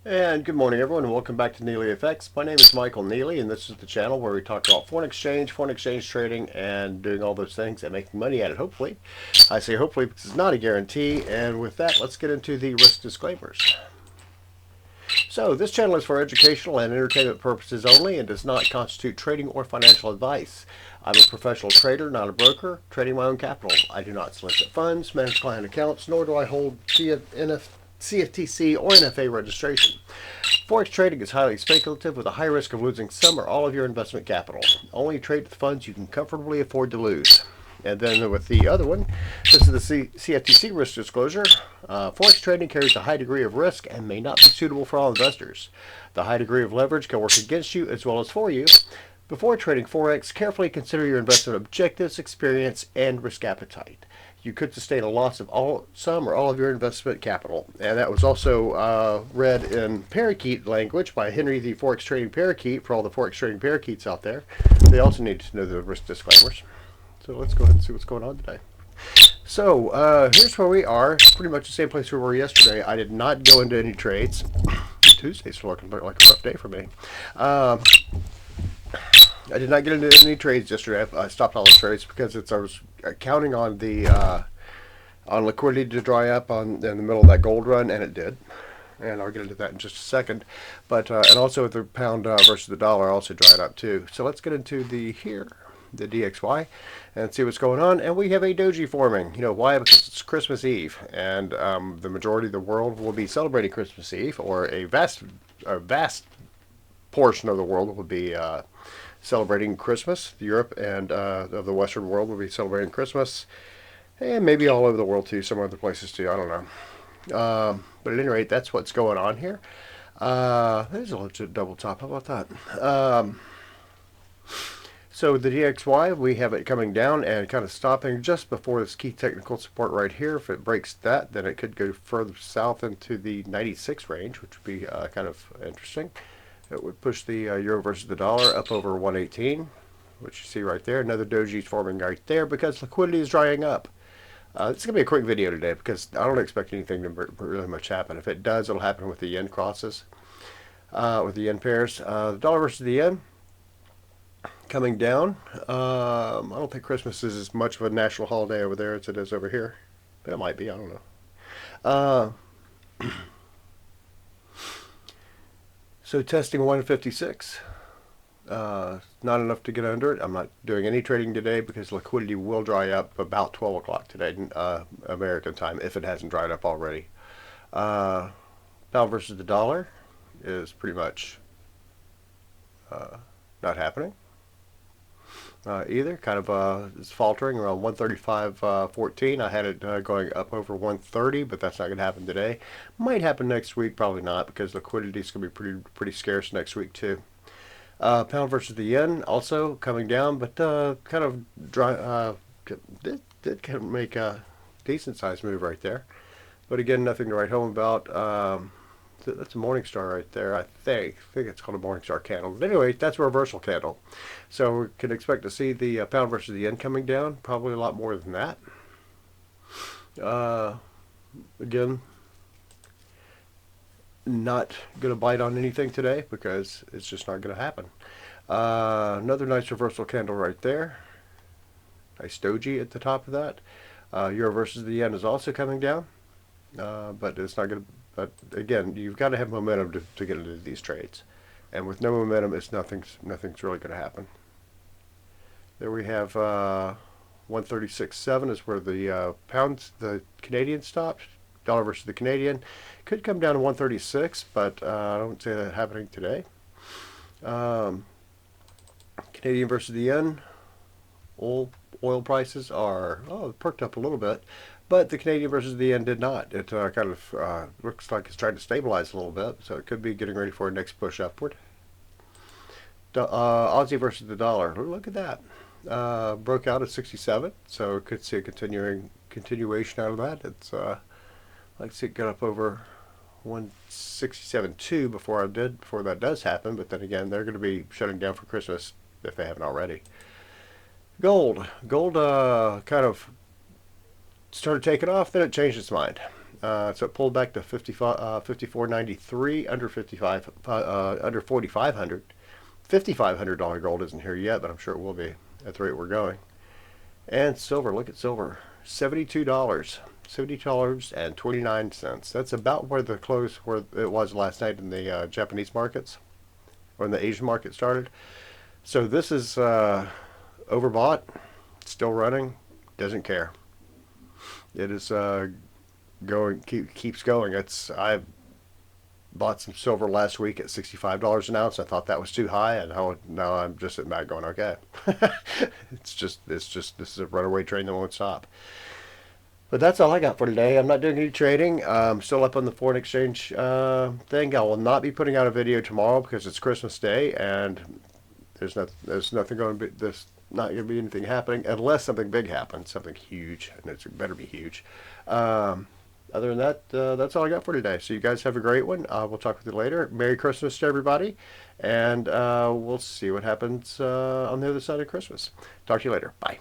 And good morning, everyone, and welcome back to NeelyFX. My name is Michael Neely, and this is the channel where we talk about foreign exchange trading, and doing all those things and making money at it, hopefully. I say hopefully because it's not a guarantee, and with that, let's get into the risk disclaimers. So, this channel is for educational and entertainment purposes only and does not constitute trading or financial advice. I'm a professional trader, not a broker, trading my own capital. I do not solicit funds, manage client accounts, nor do I hold CFTC or NFA registration. Forex trading is highly speculative with a high risk of losing some or all of your investment capital. Only trade with funds you can comfortably afford to lose. And then with the other one, this is the CFTC risk disclosure. Forex trading carries a high degree of risk and may not be suitable for all investors. The high degree of leverage can work against you as well as for you. Before trading Forex, carefully consider your investment objectives, experience, and risk appetite. You could sustain a loss of some or all of your investment capital. And that was also read in parakeet language by Henry the Forex Trading Parakeet for all the Forex Trading Parakeets out there. They also need to know the risk disclaimers. So let's go ahead and see what's going on today. So here's where we are. Pretty much the same place we were yesterday. I did not go into any trades. Tuesday's looking like a rough day for me. I did not get into any trades yesterday. I stopped all the trades because I was counting on the on liquidity to dry up in the middle of that gold run, and it did. And I'll get into that in just a second. But and also the pound versus the dollar also dried up too. So let's get into the DXY, and see what's going on. And we have a doji forming. You know why? Because it's Christmas Eve, and the majority of the world will be celebrating Christmas Eve, or a vast portion of the world will be celebrating Christmas. Europe and of the Western world will be celebrating Christmas, and maybe all over the world too, some other places too. I don't know. But at any rate, that's what's going on here. There's a legit double top. How about that? So the DXY, we have it coming down and kind of stopping just before this key technical support right here. If it breaks that, then it could go further south into the 96 range, which would be kind of interesting. It would push the euro versus the dollar up over 118, which you see right there. Another doji is forming right there because liquidity is drying up. It's going to be a quick video today because I don't expect anything to really much happen. If it does, it'll happen with the yen crosses, with the yen pairs. The dollar versus the yen coming down. I don't think Christmas is as much of a national holiday over there as it is over here. But it might be. I don't know. So testing 156. Not enough to get under it. I'm not doing any trading today because liquidity will dry up about 12 o'clock today, American time, if it hasn't dried up already. Pound versus the dollar is pretty much not happening either. Kind of it's faltering around 135.14. I had it going up over 130, but that's not going to happen today. Might happen next week, probably not, because liquidity is going to be pretty scarce next week too. Pound versus the yen also coming down, but kind of dry. Did kind of make a decent sized move right there, but again, nothing to write home about. That's a Morningstar right there. I think it's called a Morningstar candle. But anyway, that's a reversal candle. So we can expect to see the pound versus the yen coming down. Probably a lot more than that. Again, not going to bite on anything today because it's just not going to happen. Another nice reversal candle right there. Nice doji at the top of that. Euro versus the yen is also coming down, but it's not going to. But again, you've got to have momentum to get into these trades, and with no momentum, it's nothing's really going to happen. There we have 136.7 is where the the Canadian stopped. Dollar versus the Canadian could come down to 136, but I don't see that happening today. Canadian versus the yen. Oil prices are perked up a little bit, but the Canadian versus the yen did not. It kind of looks like it's trying to stabilize a little bit, so it could be getting ready for a next push upward. Aussie versus the dollar. Look at that. Broke out at 67, so could see a continuation out of that. It's like to see it get up over 167.2 before that does happen, but then again, they're going to be shutting down for Christmas if they haven't already. Gold kind of started taking off, then it changed its mind. So it pulled back to 54.93, under 55, under 4,500. $5,500 gold isn't here yet, but I'm sure it will be at the rate we're going. And silver, look at silver, $72. $70.29. That's about where the close where it was last night in the Japanese markets, or in the Asian market started. So this is overbought, still running, doesn't care. It is going, keeps going. I bought some silver last week at $65 an ounce. I thought that was too high, and now I'm just sitting back going, okay. This is a runaway train that won't stop. But that's all I got for today. I'm not doing any trading. I'm still up on the foreign exchange thing. I will not be putting out a video tomorrow because it's Christmas Day, and there's nothing going to be, there's not going to be anything happening unless something big happens, something huge, and it better be huge. Other than that, that's all I got for today. So you guys have a great one. We'll talk with you later. Merry Christmas to everybody, and we'll see what happens on the other side of Christmas. Talk to you later. Bye.